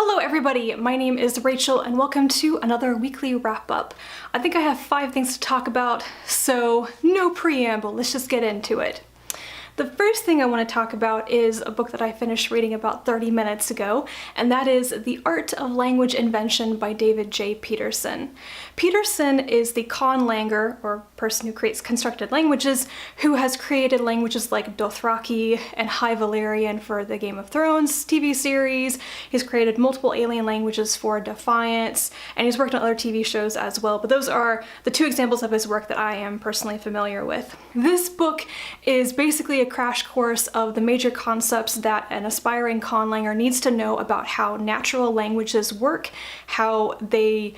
Hello everybody, my name is Rachel and welcome to another weekly wrap-up. I think I have 5 things to talk about, so no preamble, let's just get into it. The first thing I want to talk about is a book that I finished reading about 30 minutes ago, and that is The Art of Language Invention by David J. Peterson. Peterson is the conlanger, or person who creates constructed languages, who has created languages like Dothraki and High Valyrian for the Game of Thrones TV series. He's created multiple alien languages for Defiance, and he's worked on other TV shows as well, but those are the 2 examples of his work that I am personally familiar with. This book is basically a crash course of the major concepts that an aspiring conlanger needs to know about how natural languages work, how they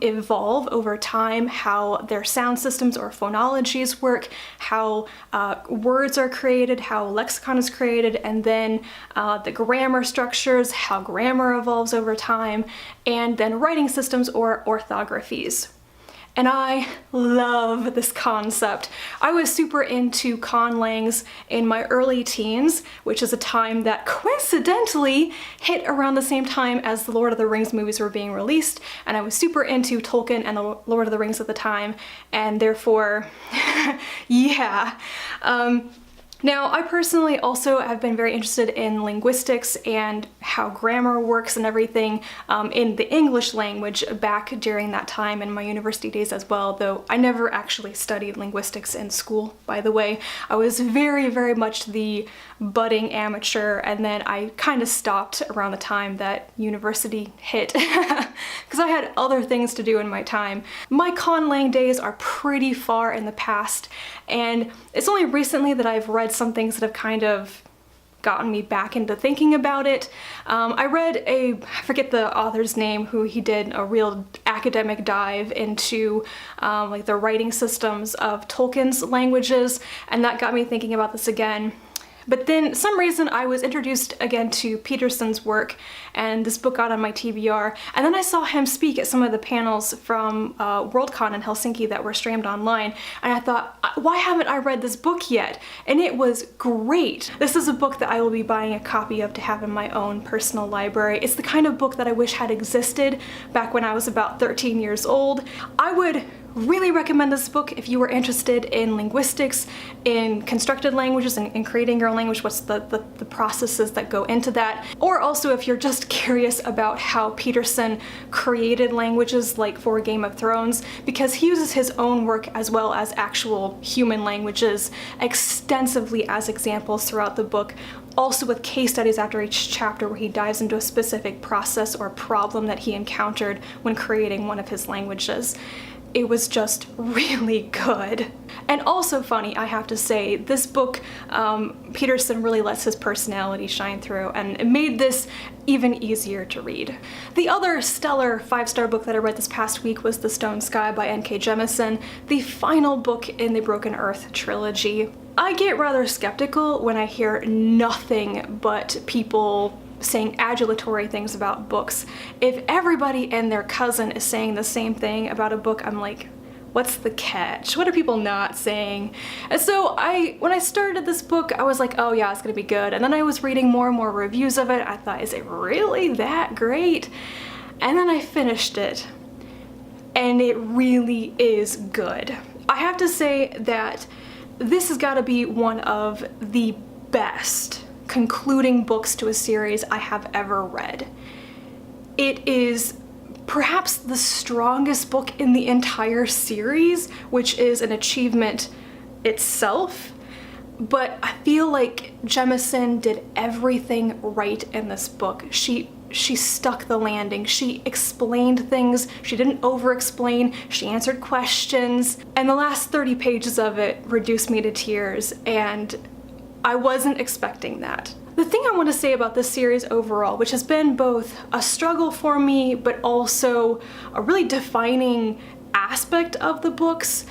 evolve over time, how their sound systems or phonologies work, how words are created, how lexicon is created, and then the grammar structures, how grammar evolves over time, and then writing systems or orthographies. And I love this concept. I was super into conlangs in my early teens, which is a time that coincidentally hit around the same time as the Lord of the Rings movies were being released, and I was super into Tolkien and the Lord of the Rings at the time, and therefore, yeah. Now, I personally also have been very interested in linguistics and how grammar works and everything in the English language back during that time in my university days as well, though I never actually studied linguistics in school, by the way. I was very, very much the budding amateur, and then I kind of stopped around the time that university hit because I had other things to do in my time. My conlang days are pretty far in the past, and it's only recently that I've read some things that have kind of gotten me back into thinking about it. I read I forget the author's name, who he did a real academic dive into like the writing systems of Tolkien's languages, and that got me thinking about this again. But then, some reason, I was introduced again to Peterson's work, and this book got on my TBR, and then I saw him speak at some of the panels from Worldcon in Helsinki that were streamed online, and I thought, why haven't I read this book yet? And it was great! This is a book that I will be buying a copy of to have in my own personal library. It's the kind of book that I wish had existed back when I was about 13 years old. I would really recommend this book if you were interested in linguistics, in constructed languages, and in creating your own language, what's the processes that go into that, or also if you're just curious about how Peterson created languages like for Game of Thrones, because he uses his own work as well as actual human languages extensively as examples throughout the book, also with case studies after each chapter where he dives into a specific process or problem that he encountered when creating one of his languages. It was just really good. And also funny, I have to say, this book, Peterson really lets his personality shine through, and it made this even easier to read. The other stellar 5-star book that I read this past week was The Stone Sky by N.K. Jemisin, the final book in the Broken Earth trilogy. I get rather skeptical when I hear nothing but people saying adulatory things about books. If everybody and their cousin is saying the same thing about a book, I'm like, what's the catch? What are people not saying? And so when I started this book, I was like, oh yeah, it's gonna be good. And then I was reading more and more reviews of it. I thought, is it really that great? And then I finished it, and it really is good. I have to say that this has got to be one of the best concluding books to a series I have ever read. It is perhaps the strongest book in the entire series, which is an achievement itself, but I feel like Jemisin did everything right in this book. She stuck the landing. She explained things. She didn't over-explain. She answered questions. And the last 30 pages of it reduced me to tears, and I wasn't expecting that. The thing I want to say about this series overall, which has been both a struggle for me, but also a really defining aspect of the books,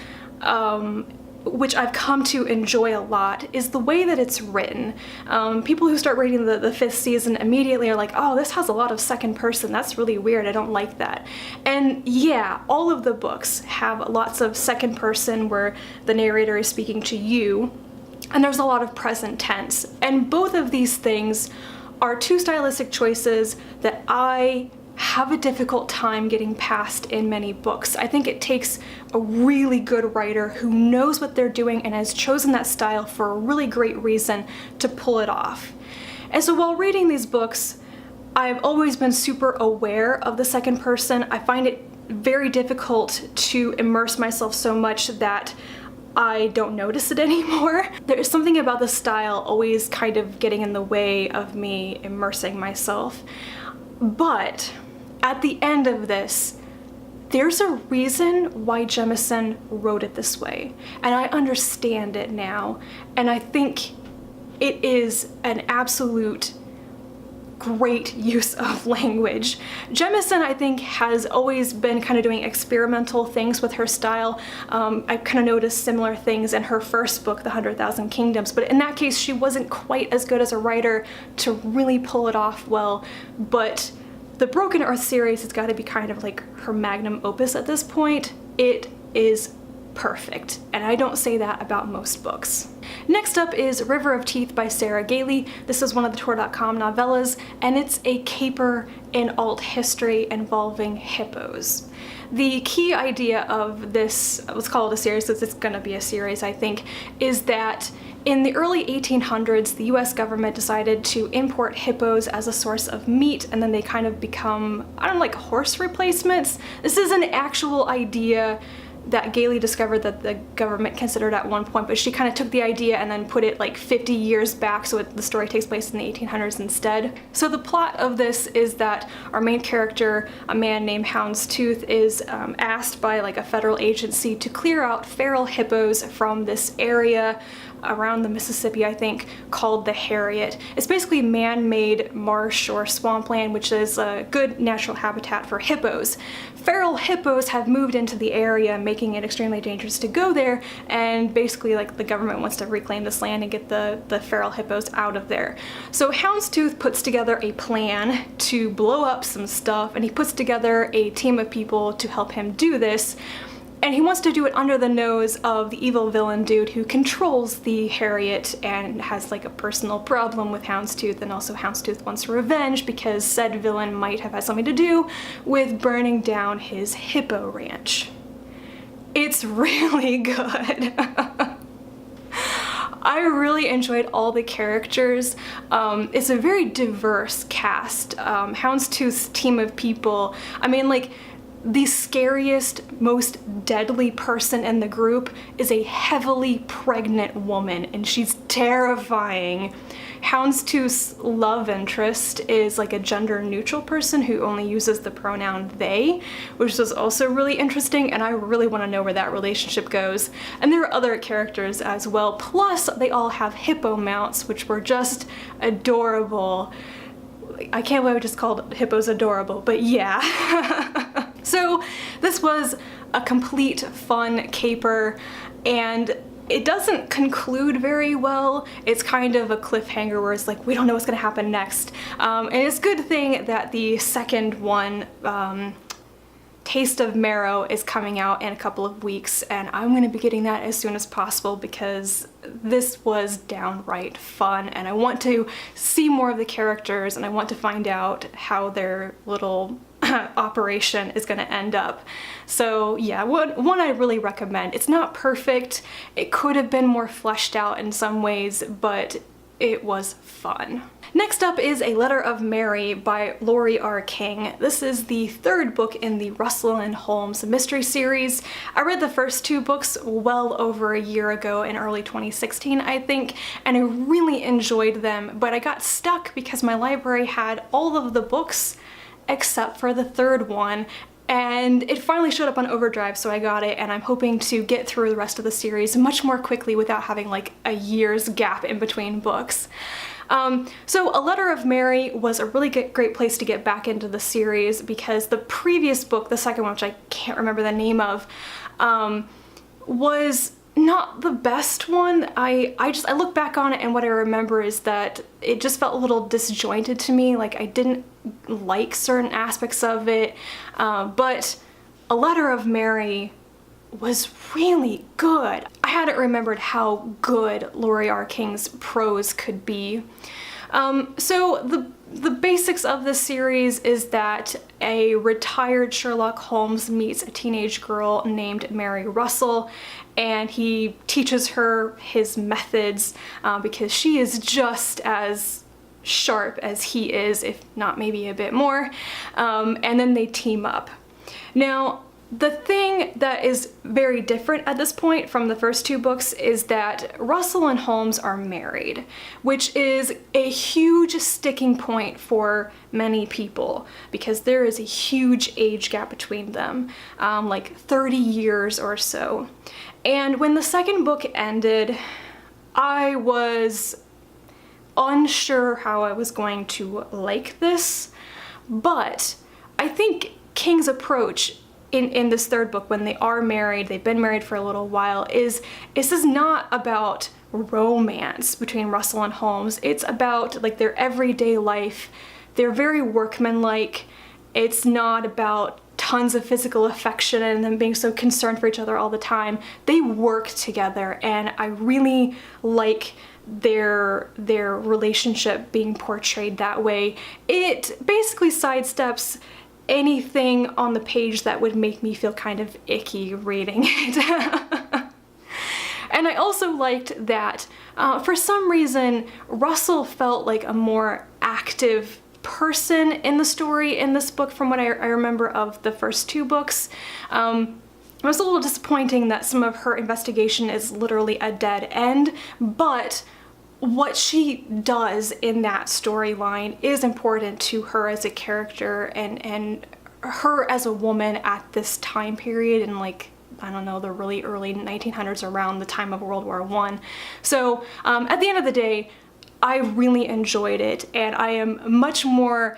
which I've come to enjoy a lot, is the way that it's written. People who start reading the 5th season immediately are like, oh, this has a lot of second person, that's really weird, I don't like that. And yeah, all of the books have lots of second person where the narrator is speaking to you, and there's a lot of present tense. And both of these things are two stylistic choices that I have a difficult time getting past in many books. I think it takes a really good writer who knows what they're doing and has chosen that style for a really great reason to pull it off. And so while reading these books, I've always been super aware of the second person. I find it very difficult to immerse myself so much that I don't notice it anymore. There's something about the style always kind of getting in the way of me immersing myself. But at the end of this, there's a reason why Jemisin wrote it this way, and I understand it now, and I think it is an absolute great use of language. Jemisin, I think, has always been kind of doing experimental things with her style. I kind of noticed similar things in her first book, The 100,000 Kingdoms, but in that case she wasn't quite as good as a writer to really pull it off well. But the Broken Earth series has got to be kind of like her magnum opus at this point. It is perfect, and I don't say that about most books. Next up is River of Teeth by Sarah Gailey. This is one of the Tor.com novellas, and it's a caper in alt history involving hippos. The key idea of this, let's call it a series because it's gonna be a series, I think, is that in the early 1800s, the US government decided to import hippos as a source of meat, and then they kind of become, I don't know, like horse replacements. This is an actual idea that Gailey discovered that the government considered at one point, but she kind of took the idea and then put it like 50 years back, so the story takes place in the 1800s instead. So the plot of this is that our main character, a man named Houndstooth, is asked by like a federal agency to clear out feral hippos from this area around the Mississippi, I think, called the Harriet. It's basically man-made marsh or swampland, which is a good natural habitat for hippos. Feral hippos have moved into the area, making it extremely dangerous to go there, and basically like the government wants to reclaim this land and get the feral hippos out of there. So Houndstooth puts together a plan to blow up some stuff, and he puts together a team of people to help him do this. And he wants to do it under the nose of the evil villain dude who controls the Harriet and has like a personal problem with Houndstooth, and also Houndstooth wants revenge because said villain might have had something to do with burning down his hippo ranch. It's really good. I really enjoyed all the characters. It's a very diverse cast. Houndstooth's team of people, I mean, like, the scariest, most deadly person in the group is a heavily pregnant woman, and she's terrifying. Houndstooth's love interest is like a gender-neutral person who only uses the pronoun they, which is also really interesting, and I really want to know where that relationship goes. And there are other characters as well, plus they all have hippo mounts, which were just adorable. I can't believe I just called hippos adorable, but yeah. So this was a complete fun caper, and it doesn't conclude very well. It's kind of a cliffhanger where it's like, we don't know what's gonna happen next. And it's a good thing that the second one, Taste of Marrow, is coming out in a couple of weeks, and I'm gonna be getting that as soon as possible because this was downright fun, and I want to see more of the characters, and I want to find out how their little operation is gonna end up. So yeah, one I really recommend. It's not perfect. It could have been more fleshed out in some ways, but it was fun. Next up is A Letter of Mary by Laurie R. King. This is the third book in the Russell and Holmes mystery series. I read the first two books well over a year ago in early 2016, I think, and I really enjoyed them, but I got stuck because my library had all of the books except for the third one, and it finally showed up on Overdrive, so I got it, and I'm hoping to get through the rest of the series much more quickly without having like a year's gap in between books. So A Letter of Mary was a really great place to get back into the series because the previous book, the second one, which I can't remember the name of, was not the best one. I look back on it and what I remember is that it just felt a little disjointed to me, like I didn't like certain aspects of it, but A Letter of Mary was really good. I hadn't remembered how good Laurie R. King's prose could be. So the basics of this series is that a retired Sherlock Holmes meets a teenage girl named Mary Russell, and he teaches her his methods because she is just as sharp as he is, if not maybe a bit more, and then they team up. Now, the thing that is very different at this point from the first two books is that Russell and Holmes are married, which is a huge sticking point for many people because there is a huge age gap between them, like 30 years or so. And when the second book ended, I was unsure how I was going to like this, but I think King's approach in this third book, when they are married, they've been married for a little while, is this is not about romance between Russell and Holmes. It's about like their everyday life. They're very workmanlike. It's not about tons of physical affection and them being so concerned for each other all the time. They work together, and I really like their relationship being portrayed that way. It basically sidesteps anything on the page that would make me feel kind of icky reading it. And I also liked that for some reason Russell felt like a more active person in the story in this book from what I remember of the first two books. It was a little disappointing that some of her investigation is literally a dead end, but what she does in that storyline is important to her as a character and her as a woman at this time period in, like, I don't know, the really early 1900s, around the time of World War I. So at the end of the day, I really enjoyed it, and I am much more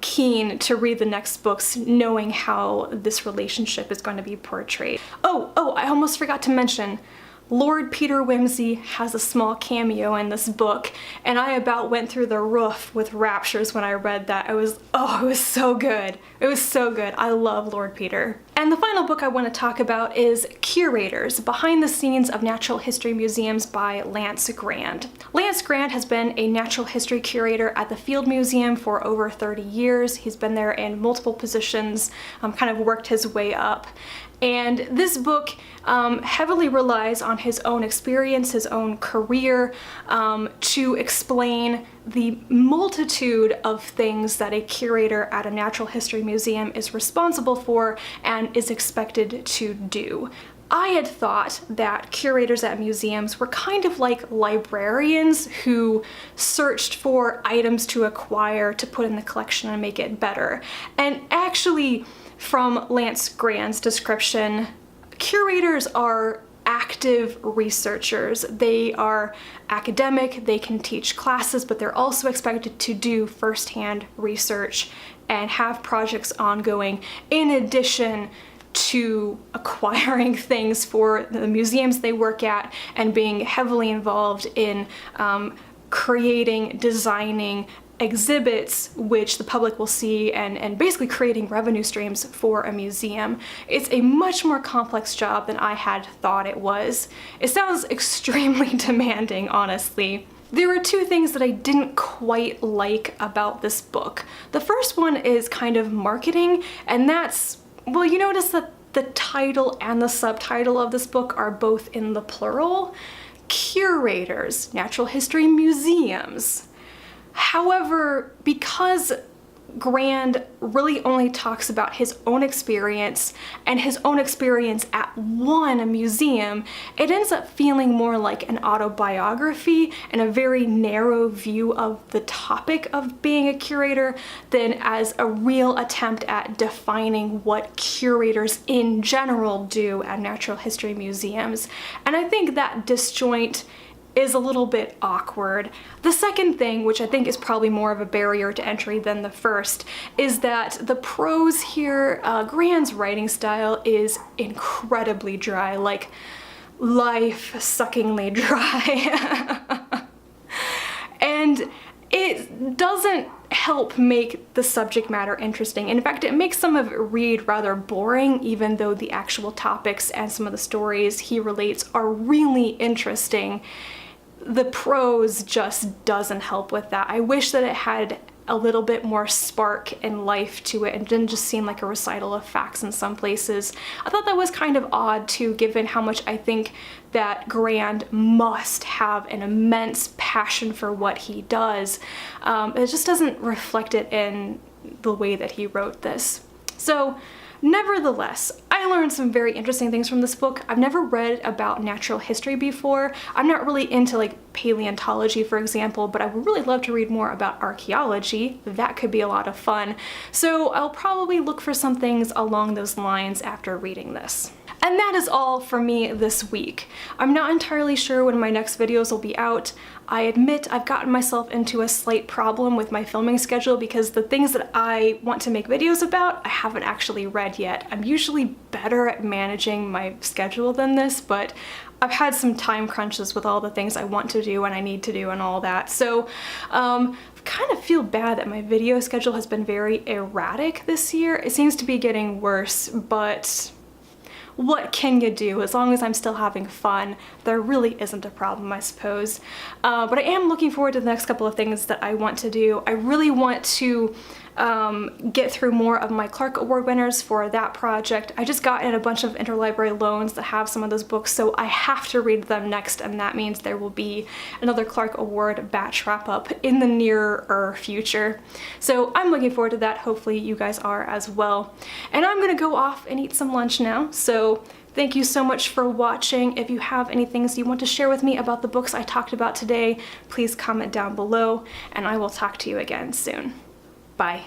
keen to read the next books knowing how this relationship is going to be portrayed. Oh, I almost forgot to mention, Lord Peter Wimsey has a small cameo in this book, and I about went through the roof with raptures when I read that. It was so good. It was so good. I love Lord Peter. And the final book I want to talk about is Curators, Behind the Scenes of Natural History Museums by Lance Grande. Lance Grande has been a natural history curator at the Field Museum for over 30 years. He's been there in multiple positions, kind of worked his way up. And this book heavily relies on his own experience, his own career, to explain the multitude of things that a curator at a natural history museum is responsible for and is expected to do. I had thought that curators at museums were kind of like librarians who searched for items to acquire to put in the collection and make it better. And actually, from Lance Grande's description, curators are active researchers. They are academic, they can teach classes, but they're also expected to do firsthand research and have projects ongoing in addition to acquiring things for the museums they work at and being heavily involved in creating, designing exhibits which the public will see and basically creating revenue streams for a museum. It's a much more complex job than I had thought it was. It sounds extremely demanding, honestly. There are two things that I didn't quite like about this book. The first one is kind of marketing, and that's, well, you notice that the title and the subtitle of this book are both in the plural. Curators, Natural History Museums. However, because Grande really only talks about his own experience and his own experience at one museum, it ends up feeling more like an autobiography and a very narrow view of the topic of being a curator than as a real attempt at defining what curators in general do at natural history museums. And I think that disjoint is a little bit awkward. The second thing, which I think is probably more of a barrier to entry than the first, is that the prose here, Grande's writing style is incredibly dry, like life-suckingly dry. And it doesn't help make the subject matter interesting. In fact, it makes some of it read rather boring, even though the actual topics and some of the stories he relates are really interesting. the prose just doesn't help with that. I wish that it had a little bit more spark and life to it and didn't just seem like a recital of facts in some places. I thought that was kind of odd too, given how much I think that Grande must have an immense passion for what he does. It just doesn't reflect it in the way that he wrote this. So nevertheless, I learned some very interesting things from this book. I've never read about natural history before. I'm not really into like paleontology, for example, but I would really love to read more about archaeology. That could be a lot of fun. So I'll probably look for some things along those lines after reading this. And that is all for me this week. I'm not entirely sure when my next videos will be out. I admit I've gotten myself into a slight problem with my filming schedule because the things that I want to make videos about, I haven't actually read yet. I'm usually better at managing my schedule than this, but I've had some time crunches with all the things I want to do and I need to do and all that. So kind of feel bad that my video schedule has been very erratic this year. It seems to be getting worse, but what can you do? As long as I'm still having fun, there really isn't a problem, I suppose. But I am looking forward to the next couple of things that I want to do. I really want to get through more of my Clark Award winners for that project. I just got in a bunch of interlibrary loans that have some of those books, so I have to read them next, and that means there will be another Clark Award batch wrap up in the nearer future. So I'm looking forward to that. Hopefully you guys are as well. And I'm gonna go off and eat some lunch now. So thank you so much for watching. If you have any things you want to share with me about the books I talked about today, please comment down below, and I will talk to you again soon. Bye.